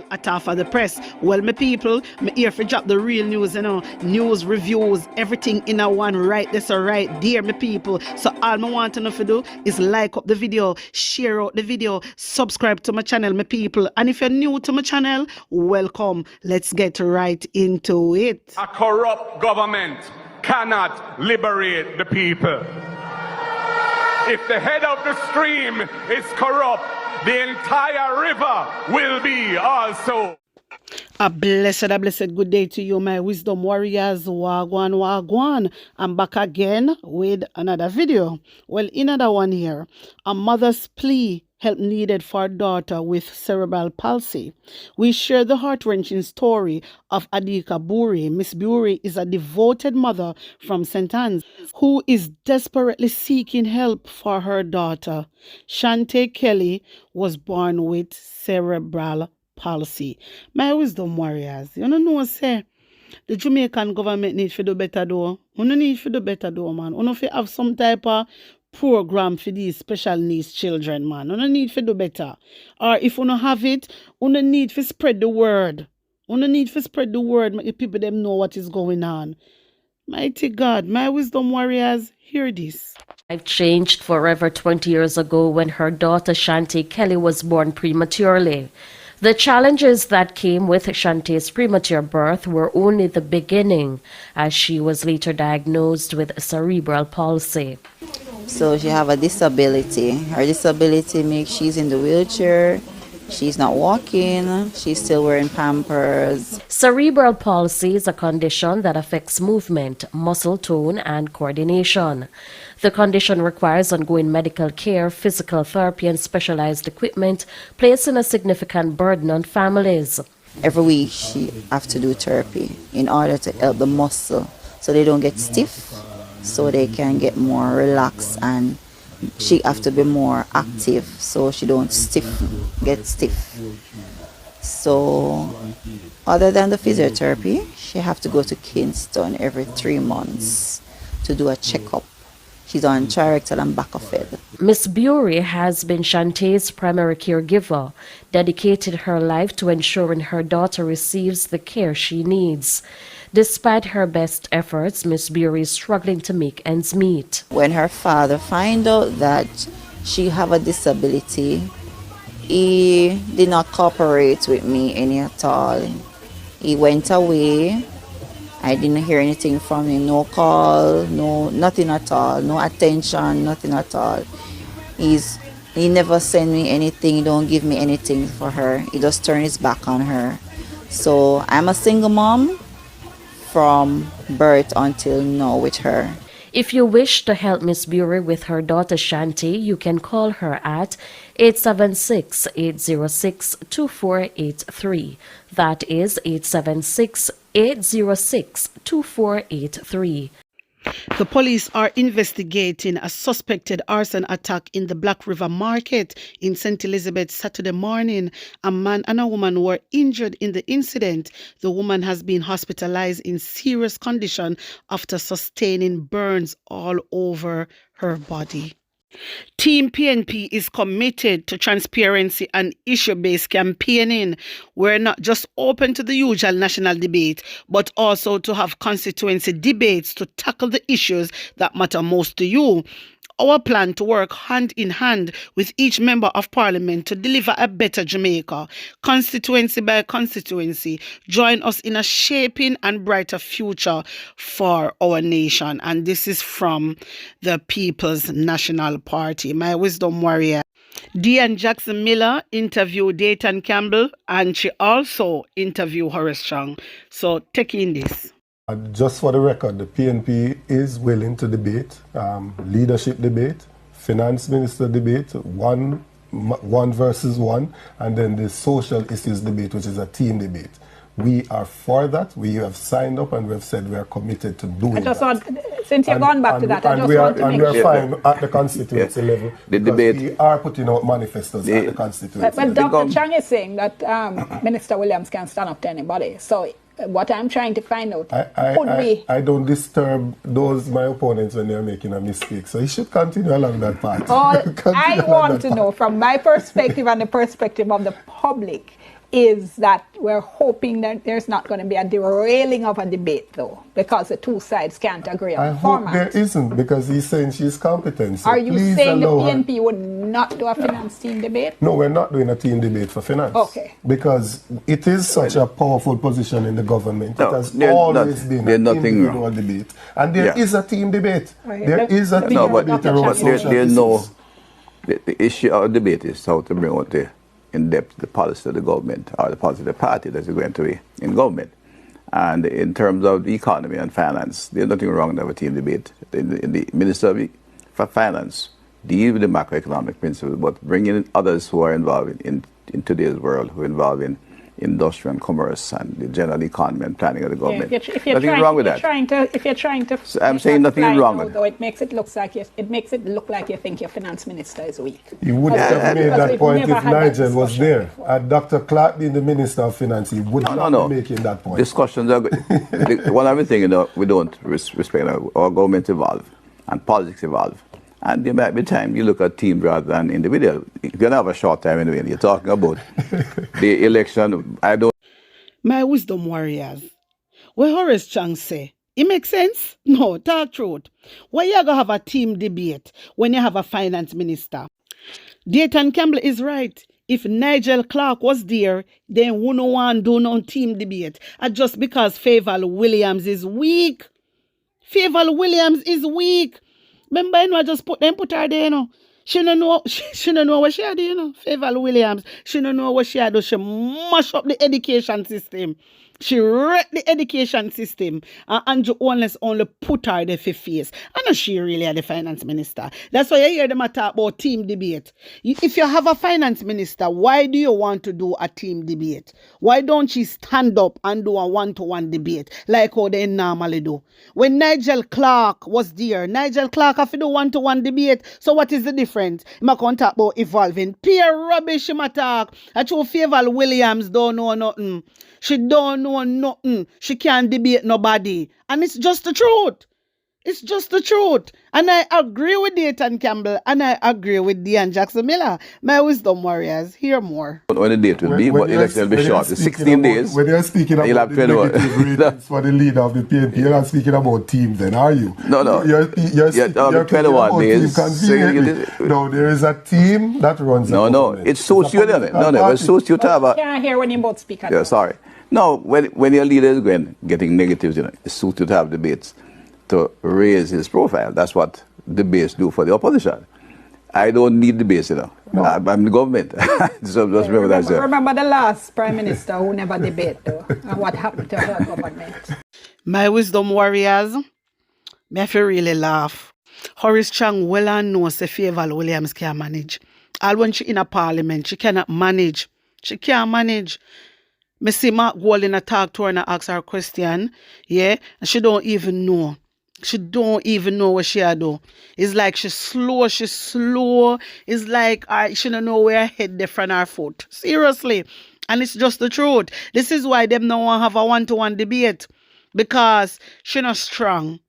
At half of the press. Well, my people, me here for drop the real news, news, reviews, everything in a one right this or right there, my people. So all I want to know to do is like up the video, share out the video, subscribe to my channel, my people. And if you're new to my channel, welcome. Let's get right into it. A corrupt government cannot liberate the people. If the head of the stream is corrupt, the entire river will be also. A blessed good day to you, my wisdom warriors. Wagwan, wagwan. I'm back again with another video. Well, another one here. A mother's plea, help needed for a daughter with cerebral palsy. We share the heart-wrenching story of Adika Buri. Miss Buri is a devoted mother from St. Anne's who is desperately seeking help for her daughter. Shante Kelly was born with cerebral palsy. My wisdom warriors, you know say the Jamaican government need to do better though. You need to do better though, man. You know have some type of program for these special needs children, man. You need to do better. Or if you don't have it, you need to spread the word. You need to spread the word, make the people them know what is going on. Mighty God, my wisdom warriors, hear this. Life changed forever 20 years ago when her daughter Shante Kelly was born prematurely. The challenges that came with Shante's premature birth were only the beginning, as she was later diagnosed with cerebral palsy. So she have a disability. Her disability makes she's in the wheelchair. She's not walking. She's still wearing Pampers. Cerebral palsy is a condition that affects movement, muscle tone, and coordination. The condition requires ongoing medical care, physical therapy, and specialized equipment, placing a significant burden on families. Every week she have to do therapy in order to help the muscle so they don't get stiff, so they can get more relaxed, and she have to be more active so she don't get stiff. So other than the physiotherapy, she have to go to Kingston every 3 months to do a checkup. She's on Trirectal and Bacofed. Miss Bury has been Shante's primary caregiver, dedicated her life to ensuring her daughter receives the care she needs. Despite her best efforts, Miss Bury is struggling to make ends meet. When her father find out that she have a disability, he did not cooperate with me any at all. He went away. I didn't hear anything from him, no call, nothing at all, no attention, nothing at all. He never sent me anything, he don't give me anything for her. He just turned his back on her. So I'm a single mom from birth until now with her. If you wish to help Miss Bury with her daughter Shante, you can call her at 876-806-2483. That is 876-806-2483. The police are investigating a suspected arson attack in the Black River Market in St. Elizabeth Saturday morning. A man and a woman were injured in the incident. The woman has been hospitalized in serious condition after sustaining burns all over her body. Team PNP is committed to transparency and issue-based campaigning. We're not just open to the usual national debate, but also to have constituency debates to tackle the issues that matter most to you. Our plan to work hand in hand with each member of parliament to deliver a better Jamaica, constituency by constituency. Join us in a shaping and brighter future for our nation. And this is from the People's National Party. My wisdom warrior, Dionne Jackson Miller, interviewed Dayton Campbell, and she also interviewed Horace Strong. So take in this. Just for the record, the PNP is willing to debate, leadership debate, finance minister debate, one versus one, and then the social issues debate, which is a team debate. We are for that. We have signed up and we have said we are committed to doing that. Since you've gone back to that, I just want to make sure. And we are fine at the constituency level. The debate. We are putting out manifestos at the constituency level. But Dr. Chang is saying that Minister Williams can stand up to anybody. So what I'm trying to find out, I don't disturb those my opponents when they're making a mistake, so you should continue along that path. I want to know from my perspective and the perspective of the public, is that we're hoping that there's not going to be a derailing of a debate, though, because the two sides can't agree on I the hope format. there isn't, because he's saying she's competent. So Are you please saying the allow her. PNP would not do a finance team debate? No, we're not doing a team debate for finance. Okay. Because it is such a powerful position in the government. No, it has there's always been there's an nothing individual wrong. debate. And there is a team debate. Right. There is a team No, but debate around social there's no. issues. The issue of debate is how to bring out the in depth the policy of the government or the policy of the party that is going to be in government. And in terms of the economy and finance, there's nothing wrong with a team debate. The Minister for Finance deal with the macroeconomic principles, but bringing in others who are involved in today's world, who are involved in industry and commerce and the general economy and planning of the government. Nothing wrong with that. If you're trying to, I'm saying nothing wrong with it. though, it makes it look like you think your finance minister is weak. You would have made Because that we've point never if had that Nigel was discussion there. before. Had Dr. Clark been the Minister of Finance, he would not be making that point. Discussions are good. One other thing, we don't respect our government evolve and politics evolve. And there might be time you look at team rather than individual. You're going to have a short time anyway. You're talking about the election. I don't. My wisdom warriors. What Horace Chang say, it makes sense? No, talk truth. Why you gonna have a team debate when you have a finance minister? Dayton Campbell is right. If Nigel Clark was there, then we no want do no team debate. And just because Favour Williams is weak. Favour Williams is weak. Remember, I just put her there, you know. She don't know what she had, you know. Favour Williams. She don't know what she had. She mash up the education system. She wrecked the education system. And Andrew Holness only put her there for face. I know she really had the finance minister. That's why you hear them talk about team debate. If you have a finance minister, why do you want to do a team debate? Why don't she stand up and do a one-to-one debate like how they normally do? When Nigel Clark was there, Nigel Clark have to do one-to-one debate. So what is the difference? I'm going to talk about evolving. Pure rubbish in my talk. I told Favour Williams don't know nothing. She don't know nothing. She can't debate nobody. And it's just the truth. It's just the truth. And I agree with Dayton Campbell and I agree with Dionne Jackson Miller. My wisdom warriors, hear more. When the date will be, but the election will be short. It's 16 days. When you're speaking you'll about have the 21. negative ratings for the leader of the PNP, you're not speaking about team then, are you? No. You're speaking 21 about days. team conveniently. No, there is a team that runs the No. government. It suits you, doesn't it? No. It suits you to have a... Can't hear when you both speak at Yeah, once. sorry. No, when your leader is getting negatives, it suits you to have debates to raise his profile. That's what debates do for the opposition. I don't need debates, No. I'm the government. So just remember that. Remember the last prime minister who never debated, though, and what happened to her government. My wisdom warriors, me have to really laugh. Horace Chang well and knows say Favour Williams can't manage. All when she in a parliament, she cannot manage. She can't manage. Me see Mark Golding talk to her and ask her a question, yeah, and she don't even know. She don't even know what she do. It's like she's slow. It's like she don't know where her head there from her foot. Seriously. And it's just the truth. This is why them no want have a one-to-one debate. Because she not strong.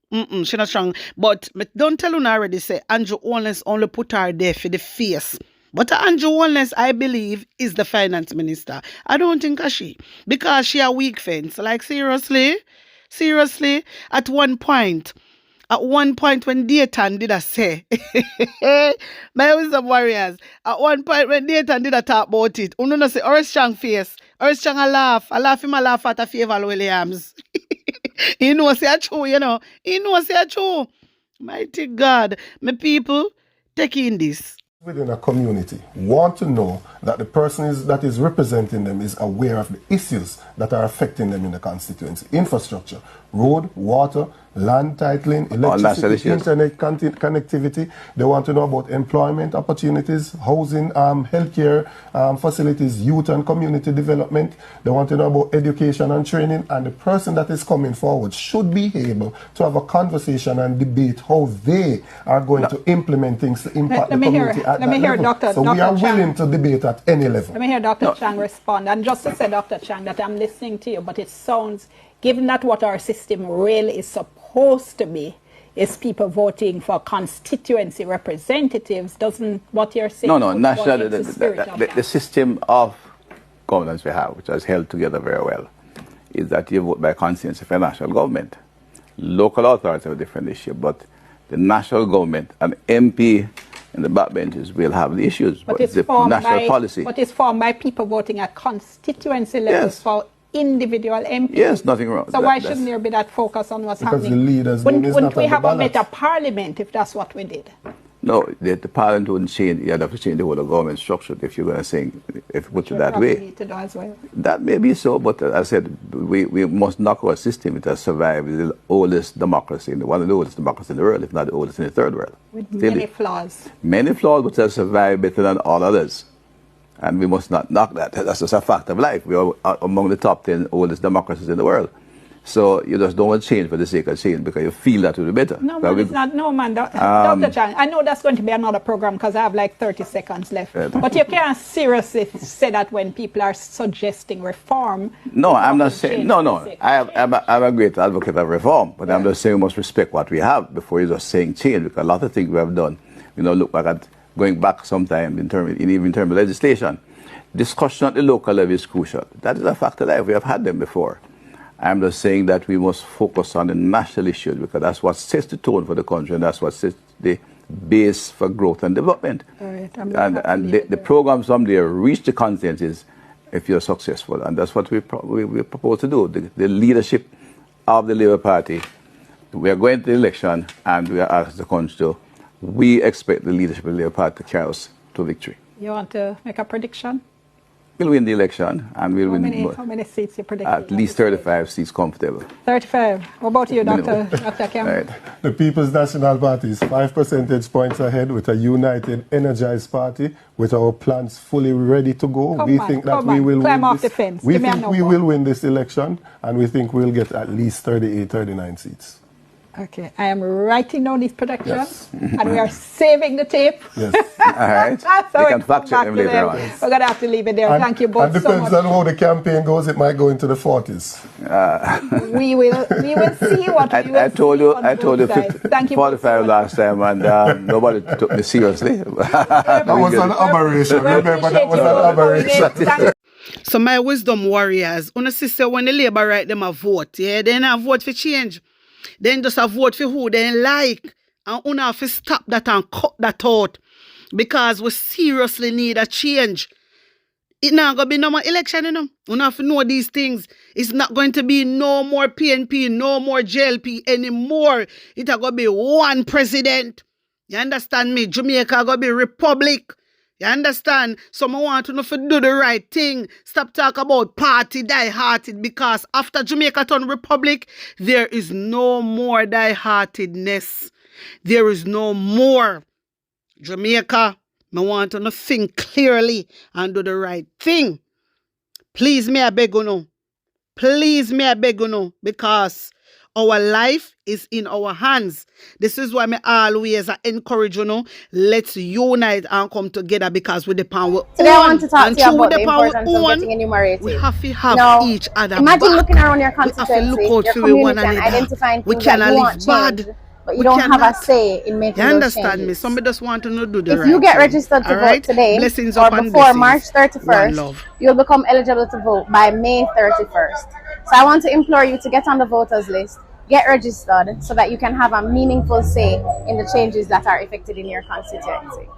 She not strong. But don't tell her already say Andrew Holness only put her there for the face. But Andrew Holness, I believe, is the finance minister. I don't think she. Because she a weak fence. Like, seriously? Seriously? At one point when Dayton did a say, my wisdom warriors, at one point when Dayton did a talk about it, you know say, Horace Chang face. Horace Chang a laugh at a Favour Williams. He knows it's true, you know. He knows it's true. Mighty God. My people, take in this. Within a community want to know that the person that is representing them is aware of the issues that are affecting them in the constituency. Infrastructure, road, water, land titling, electricity, internet connectivity. They want to know about employment opportunities, housing, healthcare facilities, youth and community development. They want to know about education and training. And the person that is coming forward should be able to have a conversation and debate how they are going to implement things to impact the community at that level. So we are willing to debate at any level. Let me hear Dr. Chang respond. And just to say, Dr. Chang, that I'm listening to you, but it sounds, given that what our system really is supposed to be is people voting for constituency representatives, doesn't what you're saying? No, national, the system of governance we have, which has held together very well, is that you vote by conscience for national government. Local authorities have a different issue, but the national government and MP and the backbenchers will have the issues, but it's the national policy. But it's formed by people voting at constituency levels for individual MPs. Yes, nothing wrong. So why shouldn't there be that focus on what's because happening? The leaders wouldn't we have a better parliament if that's what we did? No, the parliament wouldn't change. You'd have to change the whole of government structure if you're going to say, if you put it that way. Need to do as well. That may be so, but as I said, we must knock our system. It has survived. It's the oldest democracy, one of the oldest democracies in the world, if not the oldest in the third world. With many flaws. Many flaws, but it has survived better than all others. And we must not knock that. That's just a fact of life. We are among the top 10 oldest democracies in the world. So you just don't want to change for the sake of change because you feel that will be better. No, man, it's not. No, man. Dr. Chan, I know that's going to be another program because I have like 30 seconds left. But you can't seriously say that when people are suggesting reform. No, I'm not saying. No. I'm a great advocate of reform, but I'm just saying we must respect what we have before you're just saying change, because a lot of things we have done, look back at going back sometime even in terms of legislation. Discussion at the local level is crucial. That is a fact of life. We have had them before. I'm just saying that we must focus on the national issues because that's what sets the tone for the country and that's what sets the base for growth and development. Right, and the programs from there reach the consensus if you're successful. And that's what we propose to do. The leadership of the Labour Party, we are going to the election and we are asked the country to, we expect the leadership of the Labour Party to carry us to victory. You want to make a prediction? We'll win the election and we'll win. How many seats you predict? At least 35 seats comfortable. 35. What about you, Dr. Kemp? Right. The People's National Party is 5 percentage points ahead with a united, energized party with our plans fully ready to go. We think that we will win this election and we think we'll get at least 38, 39 seats. Okay, I am writing down these predictions, and we are saving the tape. Yes. All right. So you can fact check them later on. We're going to have to leave it there. Thank you both so much. And depends on how the campaign goes, it might go into the 40s. We will see what we will I told you Thank you 45 last time, and nobody took me seriously. That was an aberration. Remember, that was an aberration. So my wisdom warriors, when sister when the Labour right them a vote, yeah, then a vote for change. Then just a vote for who they like. And you have to stop that and cut that out. Because we seriously need a change. It's not going to be no more election, You have to know these things. It's not going to be no more PNP, no more JLP anymore. It's going to be one president. You understand me? Jamaica going to be republic. You understand? So I want to know if you do the right thing. Stop talking about party die-hearted, because after Jamaica turn republic, there is no more die-heartedness. There is no more. Jamaica, I want to know think clearly and do the right thing. Please me I beg you know. Please me I beg you know, because our life is in our hands. This is why I always encourage let's unite and come together, because we depend on Today I want to talk to you about the importance of getting enumerated. We have to have each other. Imagine looking around your constituency, your community, and identifying things that you want changed, but you don't have a say in making those changes. You understand me? Somebody just want to do the right thing. If you get registered to vote today or before March 31st, you'll become eligible to vote by May 31st. So I want to implore you to get on the voters list, get registered, so that you can have a meaningful say in the changes that are effected in your constituency.